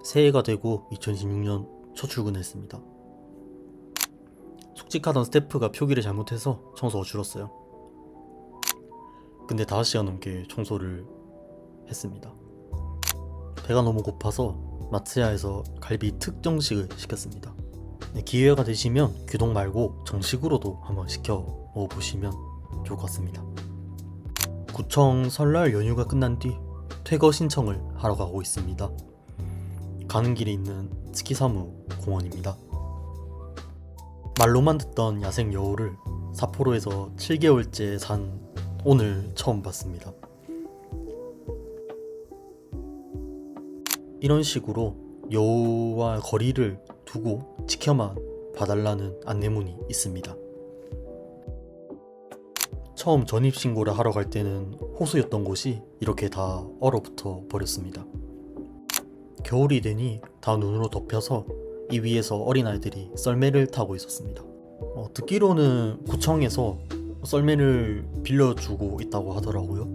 새해가 되고 2026년 첫 출근했습니다. 숙직하던 스태프가 표기를 잘못해서 청소가 줄었어요. 근데 5시간 넘게 청소를 했습니다. 배가 너무 고파서 마츠야에서 갈비 특정식을 시켰습니다. 기회가 되시면 규동 말고 정식으로도 한번 시켜 먹어보시면 좋을 것 같습니다. 구청 설날 연휴가 끝난 뒤 퇴거 신청을 하러 가고 있습니다. 가는 길에 있는 스키사무 공원입니다. 말로만 듣던 야생 여우를 삿포로에서 7개월째 산 오늘 처음 봤습니다. 이런 식으로 여우와 거리를 두고 지켜만 봐달라는 안내문이 있습니다. 처음 전입신고를 하러 갈 때는 호수였던 곳이 이렇게 다 얼어붙어 버렸습니다. 겨울이 되니 다 눈으로 덮여서 이 위에서 어린아이들이 썰매를 타고 있었습니다. 듣기로는 구청에서 썰매를 빌려주고 있다고 하더라고요.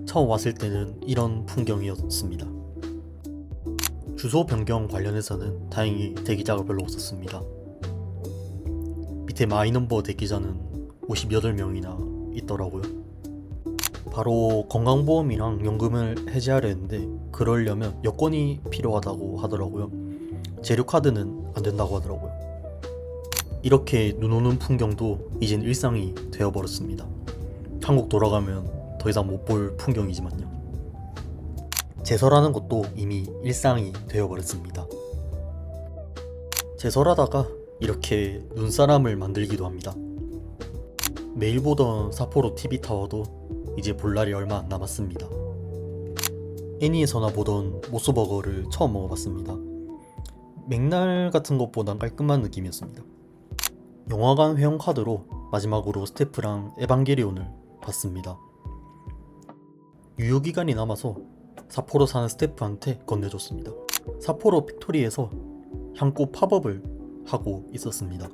처음 왔을 때는 이런 풍경이었습니다. 주소 변경 관련해서는 다행히 대기자가 별로 없었습니다. 밑에 마이넘버 대기자는 58명이나 있더라고요. 바로 건강보험이랑 연금을 해지하려 했는데 그러려면 여권이 필요하다고 하더라고요. 재료카드는 안 된다고 하더라고요. 이렇게 눈 오는 풍경도 이젠 일상이 되어버렸습니다. 한국 돌아가면 더 이상 못 볼 풍경이지만요. 제설하는 것도 이미 일상이 되어버렸습니다. 제설하다가 이렇게 눈사람을 만들기도 합니다. 매일 보던 삿포로 TV타워도 이제 볼 날이 얼마 안 남았습니다. 애니에서나 보던 모스버거를 처음 먹어봤습니다. 맥날 같은 것보단 깔끔한 느낌이었습니다. 영화관 회원카드로 마지막으로 스태프랑 에반게리온을 봤습니다. 유효기간이 남아서 삿포로 사는 스태프한테 건네줬습니다. 삿포로 팩토리에서 향꽃 팝업을 하고 있었습니다.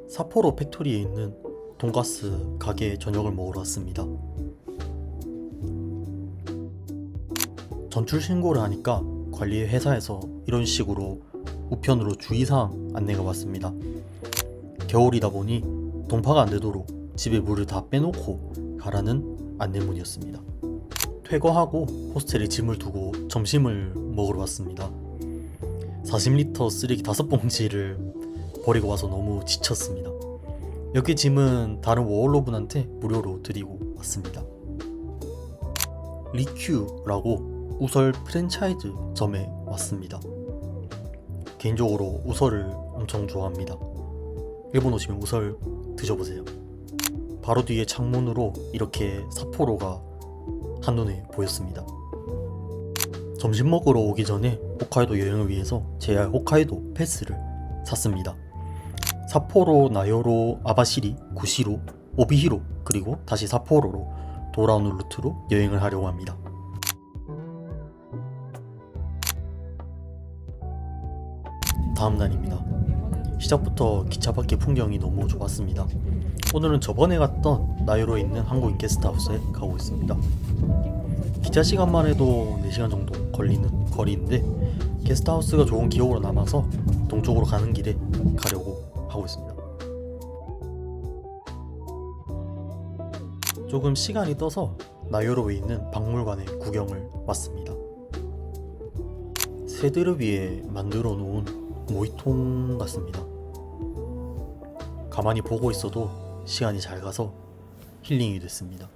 삿포로 팩토리에 있는 돈가스 가게에 저녁을 먹으러 왔습니다. 전출 신고를 하니까 관리 회사에서 이런 식으로 우편으로 주의사항 안내가 왔습니다. 겨울이다 보니 동파가 안 되도록 집에 물을 다 빼놓고 가라는 안내문이었습니다. 퇴거하고 호스텔에 짐을 두고 점심을 먹으러 왔습니다. 40리터 쓰레기 5봉지를 버리고 와서 너무 지쳤습니다. 여기 짐은 다른 워홀로분한테 무료로 드리고 왔습니다. 리큐라고 우설 프랜차이즈점에 왔습니다. 개인적으로 우설을 엄청 좋아합니다. 일본 오시면 우설 드셔보세요. 바로 뒤에 창문으로 이렇게 삿포로가 한눈에 보였습니다. 점심 먹으러 오기 전에 홋카이도 여행을 위해서 JR 홋카이도 패스를 샀습니다. 삿포로, 나요로, 아바시리, 구시로, 오비히로 그리고 다시 삿포로로 돌아오는 루트로 여행을 하려고 합니다. 다음 날입니다. 시작부터 기차 밖의 풍경이 너무 좋았습니다. 오늘은 저번에 갔던 나요로에 있는 한국인 게스트하우스에 가고 있습니다. 기차 시간만 해도 4시간 정도 걸리는 거리인데 게스트하우스가 좋은 기억으로 남아서 동쪽으로 가는 길에 가려고 하고 있습니다. 조금 시간이 떠서 나요로에 있는 박물관에 구경을 왔습니다. 새들을 위해 만들어 놓은 모이통 같습니다. 가만히 보고 있어도 시간이 잘 가서 힐링이 됐습니다.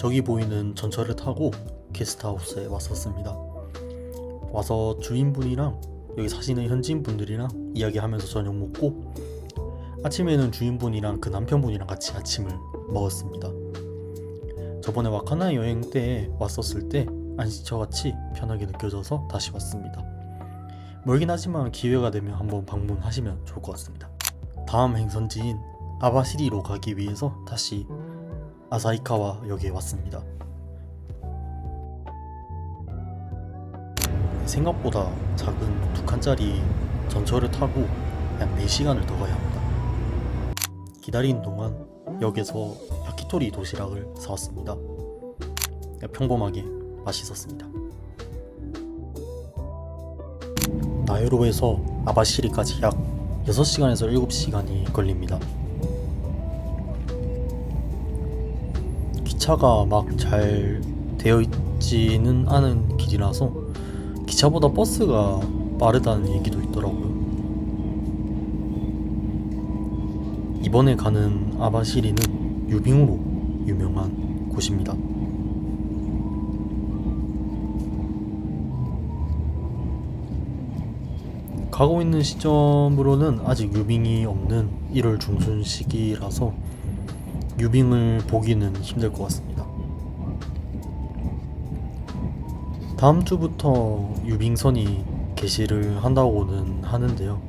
저기 보이는 전철을 타고 게스트하우스에 왔었습니다. 와서 주인분이랑 여기 사시는 현지인분들이랑 이야기하면서 저녁 먹고, 아침에는 주인분이랑 그 남편분이랑 같이 아침을 먹었습니다. 저번에 와카나 여행 때 왔었을 때 안시처같이 편하게 느껴져서 다시 왔습니다. 멀긴 하지만 기회가 되면 한번 방문하시면 좋을 것 같습니다. 다음 행선지인 아바시리로 가기 위해서 다시 아사히카와 역에 왔습니다. 생각보다 작은 2칸짜리 전철을 타고 약 4시간을 더 가야 합니다. 기다리는 동안 역에서 야키토리 도시락을 사왔습니다. 평범하게 맛있었습니다. 나요로에서 아바시리까지 약 6시간에서 7시간이 걸립니다. 기차가 막 잘 되어 있지는 않은 길이라서 기차보다 버스가 빠르다는 얘기도 있더라고요. 이번에 가는 아바시리는 유빙으로 유명한 곳입니다. 가고 있는 시점으로는 아직 유빙이 없는 1월 중순 시기라서 유빙을 보기는 힘들 것 같습니다. 다음 주부터 유빙선이 개시를 한다고는 하는데요.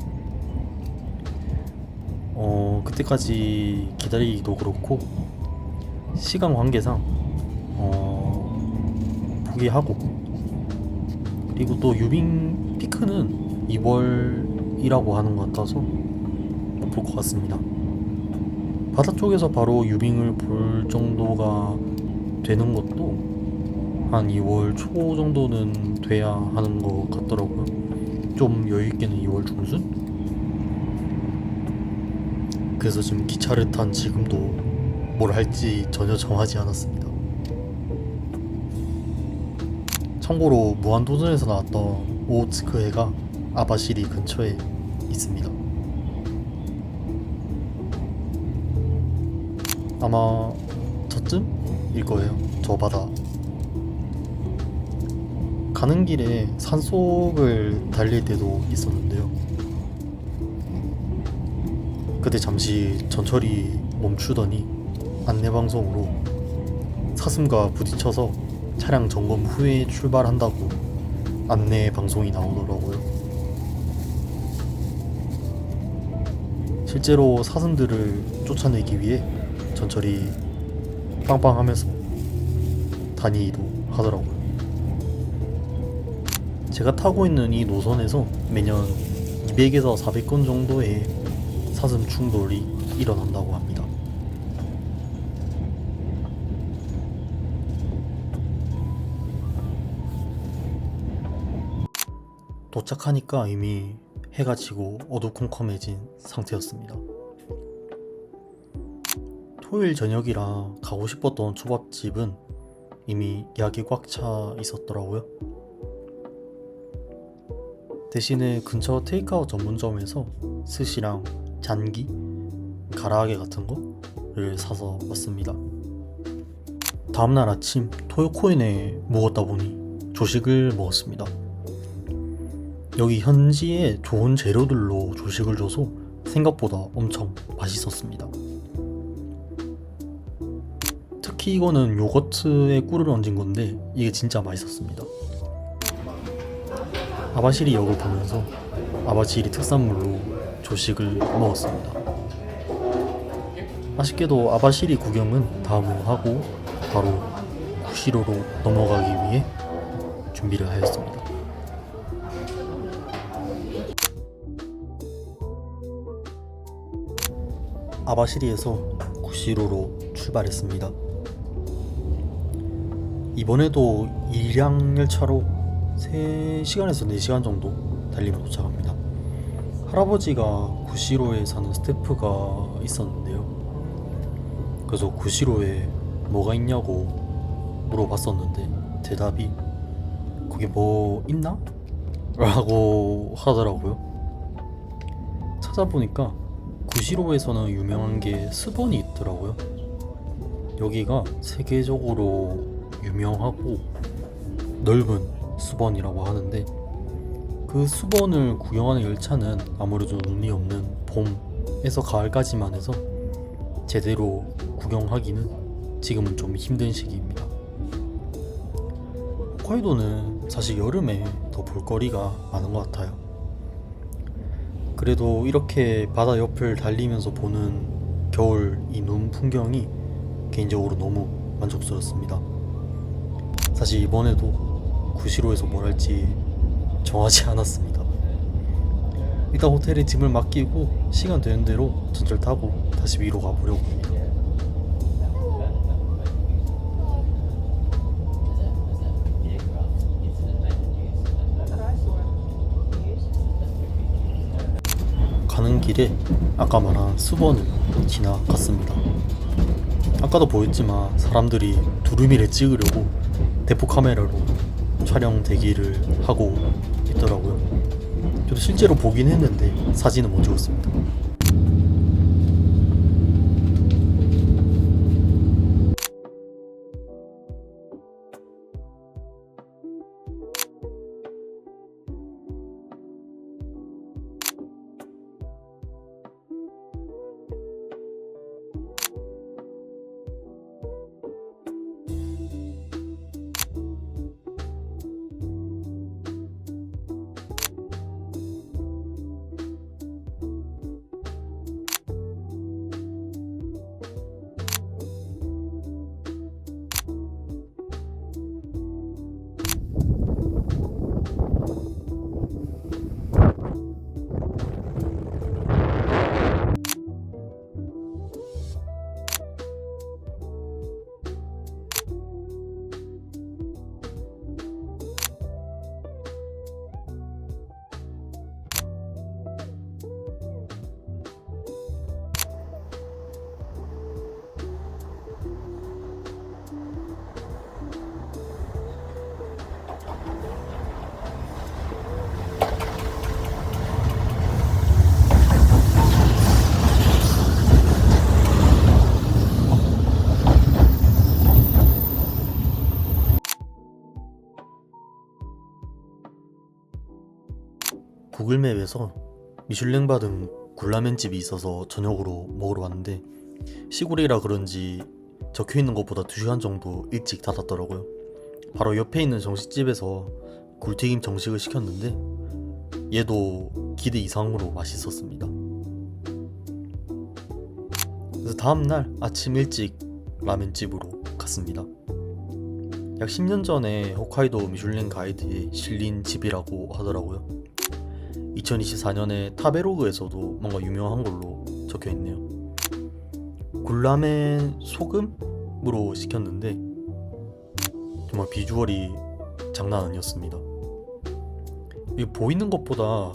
그때까지 기다리기도 그렇고 시간 관계상 포기하고, 그리고 또 유빙 피크는 2월이라고 하는 것 같아서 못 볼 것 같습니다. 바다 쪽에서 바로 유빙을 볼 정도가 되는 것도 한 2월 초 정도는 돼야 하는 것 같더라고요. 좀 여유있게는 2월 중순? 그래서 지금 기차를 탄 지금도 뭘 할지 전혀 정하지 않았습니다. 참고로 무한도전에서 나왔던 오츠크해가 아바시리 근처에 있습니다. 아마 저쯤일 거예요. 저 바다. 가는 길에 산속을 달릴 때도 있었는데요. 그때 잠시 전철이 멈추더니 안내방송으로 사슴과 부딪혀서 차량 점검 후에 출발한다고 안내 방송이 나오더라고요. 실제로 사슴들을 쫓아내기 위해 전철이 빵빵하면서 다니기도 하더라고요. 제가 타고 있는 이 노선에서 매년 200에서 400건 정도의 사슴 충돌이 일어난다고 합니다. 도착하니까 이미 해가 지고 어두컴컴해진 상태였습니다. 토요일 저녁이라 가고 싶었던 초밥집은 이미 예약이 꽉 차 있었더라고요. 대신에 근처 테이크아웃 전문점에서 스시랑 잔기, 가라아게 같은 거를 사서 왔습니다. 다음날 아침 토요코인에 묵었다 보니 조식을 먹었습니다. 여기 현지에 좋은 재료들로 조식을 줘서 생각보다 엄청 맛있었습니다. 특히 이거는 요거트에 꿀을 얹은 건데 이게 진짜 맛있었습니다. 아바시리 역을 보면서 아바시리 특산물로 조식을 먹었습니다. 아쉽게도 아바시리 구경은 다음으로 하고 바로 구시로로 넘어가기 위해 준비를 하였습니다. 아바시리에서 구시로로 출발했습니다. 이번에도 일량 열차로 3시간에서 4시간 정도 달리면 도착합니다. 할아버지가 구시로에 사는 스태프가 있었는데요. 그래서 구시로에 뭐가 있냐고 물어봤었는데 대답이 거기 뭐 있나? 라고 하더라고요. 찾아보니까 구시로에서는 유명한 게 스본이 있더라고요. 여기가 세계적으로 유명하고 넓은 수번이라고 하는데, 그 수번을 구경하는 열차는 아무래도 눈이 없는 봄에서 가을까지만 해서 제대로 구경하기는 지금은 좀 힘든 시기입니다. 홋카이도는 사실 여름에 더 볼거리가 많은 것 같아요. 그래도 이렇게 바다 옆을 달리면서 보는 겨울 이 눈 풍경이 개인적으로 너무 만족스럽습니다. 사실 이번에도 구시로에서 뭘 할지 정하지 않았습니다. 일단 호텔에 짐을 맡기고 시간 되는 대로 전철 타고 다시 위로 가보려고 합니다. 가는 길에 아까 말한 수번을 지나갔습니다. 아까도 보였지만 사람들이 두루미를 찍으려고 대포 카메라로 촬영 대기를 하고 있더라고요. 저도 실제로 보긴 했는데 사진은 못 찍었습니다. 구글맵에서 미슐랭 받은 굴라멘 집이 있어서 저녁으로 먹으러 왔는데, 시골이라 그런지 적혀있는 것보다 2시간 정도 일찍 닫았더라고요. 바로 옆에 있는 정식집에서 굴튀김 정식을 시켰는데 얘도 기대 이상으로 맛있었습니다. 그래서 다음날 아침 일찍 라멘집으로 갔습니다. 약 10년 전에 홋카이도 미슐랭 가이드에 실린 집이라고 하더라고요. 2024년에 타베로그에서도 뭔가 유명한 걸로 적혀있네요. 굴라멘 소금으로 시켰는데 정말 비주얼이 장난 아니었습니다. 이 보이는 것보다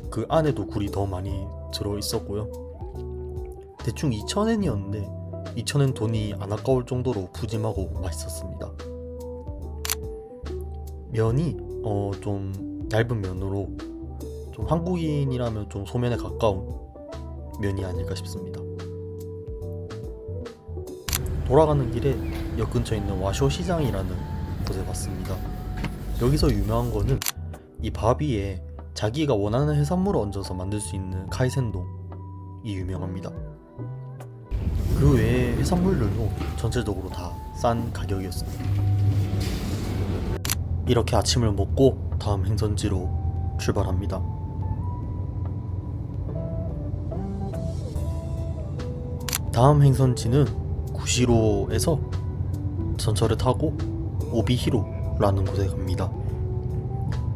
그 안에도 굴이 더 많이 들어있었고요. 대충 2,000엔이었는데 2,000엔 돈이 안 아까울 정도로 푸짐하고 맛있었습니다. 면이 좀 얇은 면으로 좀 한국인이라면 좀 소면에 가까운 면이 아닐까 싶습니다. 돌아가는 길에 역 근처에 있는 와쇼 시장이라는 곳에 왔습니다. 여기서 유명한 거는 이 밥 위에 자기가 원하는 해산물을 얹어서 만들 수 있는 카이센동이 유명합니다. 그 외에 해산물들도 전체적으로 다 싼 가격이었습니다. 이렇게 아침을 먹고 다음 행선지로 출발합니다. 다음 행선지는 구시로에서 전철을 타고 오비히로라는 곳에 갑니다.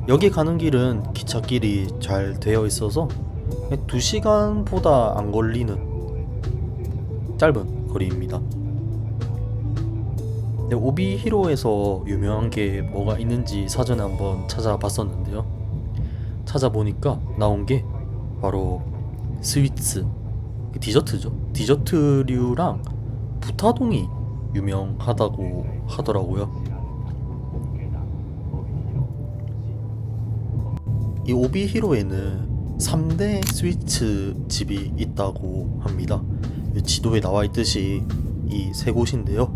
여기 가는 길은 기찻길이 잘 되어 있어서 2시간보다 안 걸리는 짧은 거리입니다. 오비히로에서 유명한 게 뭐가 있는지 사전에 한번 찾아봤었는데요. 찾아보니까 나온 게 바로 스위츠, 디저트죠. 디저트류랑 부타동이 유명하다고 하더라고요. 이 오비히로에는 3대 스위츠 집이 있다고 합니다. 지도에 나와 있듯이 이 세 곳인데요.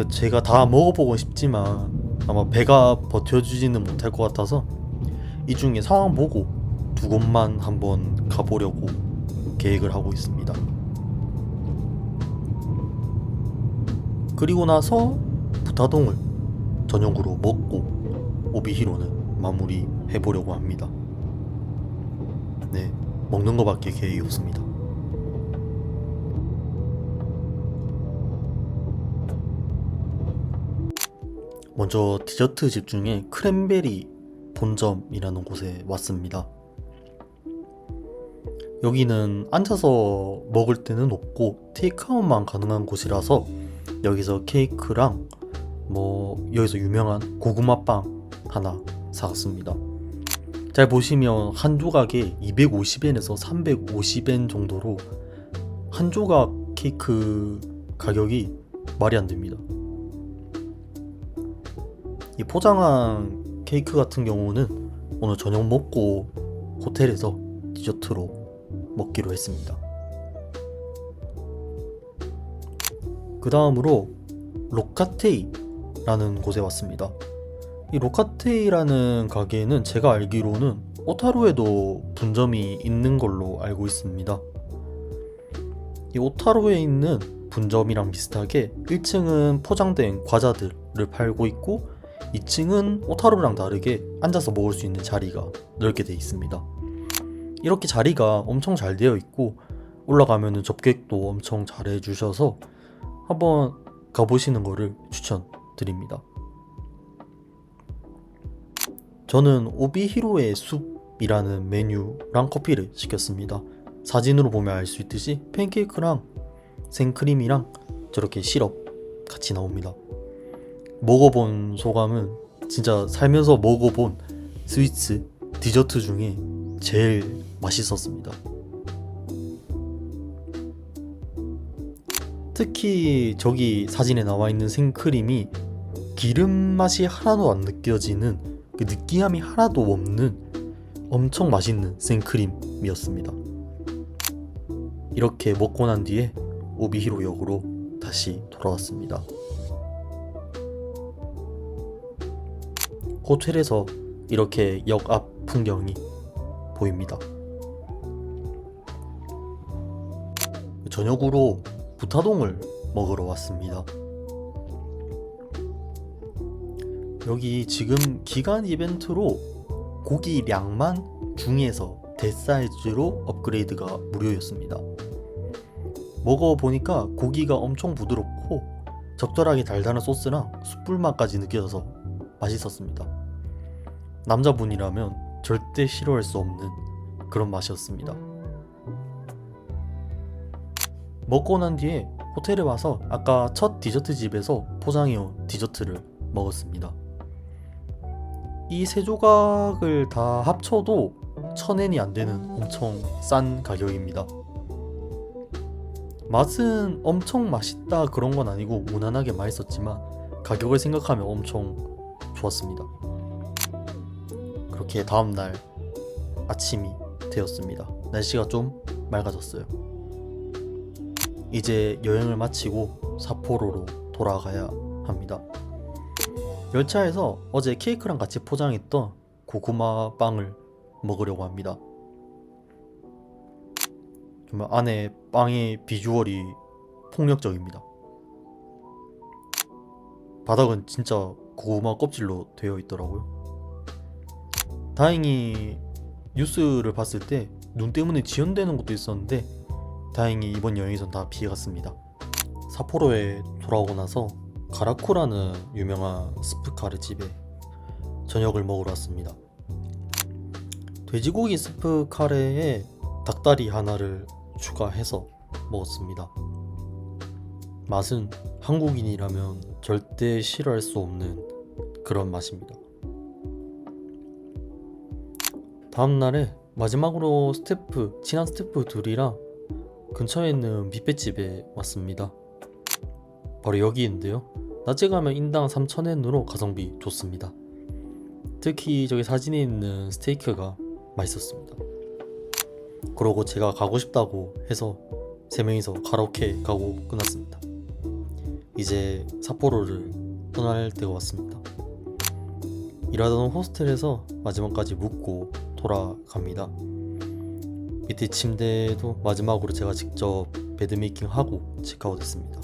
제가 다 먹어보고 싶지만 아마 배가 버텨주지는 못할 것 같아서 이 중에 상황 보고 두 곳만 한번 가보려고 계획을 하고 있습니다. 그리고 나서 부타동을 저녁으로 먹고 오비히로는 마무리 해보려고 합니다. 네, 먹는 거밖에 계획이 없습니다. 먼저 디저트 집 중에 크랜베리 본점이라는 곳에 왔습니다. 여기는 앉아서 먹을 때는 없고 테이크아웃만 가능한 곳이라서 여기서 케이크랑 여기서 유명한 고구마빵 하나 사왔습니다. 잘 보시면 한 조각에 250엔에서 350엔 정도로 한 조각 케이크 가격이 말이 안 됩니다. 이 포장한 케이크 같은 경우는 오늘 저녁 먹고 호텔에서 디저트로 먹기로 했습니다. 그 다음으로 로카테이라는 곳에 왔습니다. 이 로카테이라는 가게는 제가 알기로는 오타루에도 분점이 있는 걸로 알고 있습니다. 이 오타루에 있는 분점이랑 비슷하게 1층은 포장된 과자들을 팔고 있고 2층은 오타루랑 다르게 앉아서 먹을 수 있는 자리가 넓게 되어 있습니다. 이렇게 자리가 엄청 잘 되어 있고 올라가면 접객도 엄청 잘 해주셔서 한번 가보시는 거를 추천드립니다. 저는 오비히로의 숲이라는 메뉴랑 커피를 시켰습니다. 사진으로 보면 알 수 있듯이 팬케이크랑 생크림이랑 저렇게 시럽 같이 나옵니다. 먹어본 소감은 진짜 살면서 먹어본 스위트, 디저트 중에 제일 맛있었습니다. 특히 저기 사진에 나와 있는 생크림이 기름 맛이 하나도 안 느껴지는 그 느끼함이 하나도 없는 엄청 맛있는 생크림이었습니다. 이렇게 먹고 난 뒤에 오비히로역으로 다시 돌아왔습니다. 호텔에서 이렇게 역 앞 풍경이 보입니다. 저녁으로 부타동을 먹으러 왔습니다. 여기 지금 기간 이벤트로 고기량만 중에서 대사이즈로 업그레이드가 무료였습니다. 먹어보니까 고기가 엄청 부드럽고 적절하게 달달한 소스랑 숯불맛까지 느껴져서 맛있었습니다. 남자분이라면 절대 싫어할 수 없는 그런 맛이었습니다. 먹고 난 뒤에 호텔에 와서 아까 첫 디저트 집에서 포장해온 디저트를 먹었습니다. 이 세 조각을 다 합쳐도 1000엔이 안 되는 엄청 싼 가격입니다. 맛은 엄청 맛있다 그런 건 아니고 무난하게 맛있었지만 가격을 생각하면 엄청 좋았습니다. 그렇게 다음날 아침이 되었습니다. 날씨가 좀 맑아졌어요. 이제 여행을 마치고 삿포로로 돌아가야 합니다. 열차에서 어제 케이크랑 같이 포장했던 고구마 빵을 먹으려고 합니다. 정말 안에 빵의 비주얼이 폭력적입니다. 바닥은 진짜 고구마 껍질로 되어 있더라고요. 다행히 뉴스를 봤을 때 눈 때문에 지연되는 것도 있었는데 다행히 이번 여행에선 다 피해갔습니다. 삿포로에 돌아오고 나서 가라쿠라는 유명한 스프카레 집에 저녁을 먹으러 왔습니다. 돼지고기 스프카레에 닭다리 하나를 추가해서 먹었습니다. 맛은 한국인이라면 절대 싫어할 수 없는 그런 맛입니다. 다음날에 마지막으로 친한 스태프 둘이랑 근처에 있는 뷔페집에 왔습니다. 바로 여기인데요. 낮에 가면 인당 3000엔으로 가성비 좋습니다. 특히 저기 사진에 있는 스테이크가 맛있었습니다. 그러고 제가 가고 싶다고 해서 3명이서 가라오케 가고 끝났습니다. 이제 삿포로를 떠날 때가 왔습니다. 일하던 호스텔에서 마지막까지 묵고 돌아갑니다. 밑에 침대도 마지막으로 제가 직접 베드메이킹하고 체크아웃했습니다.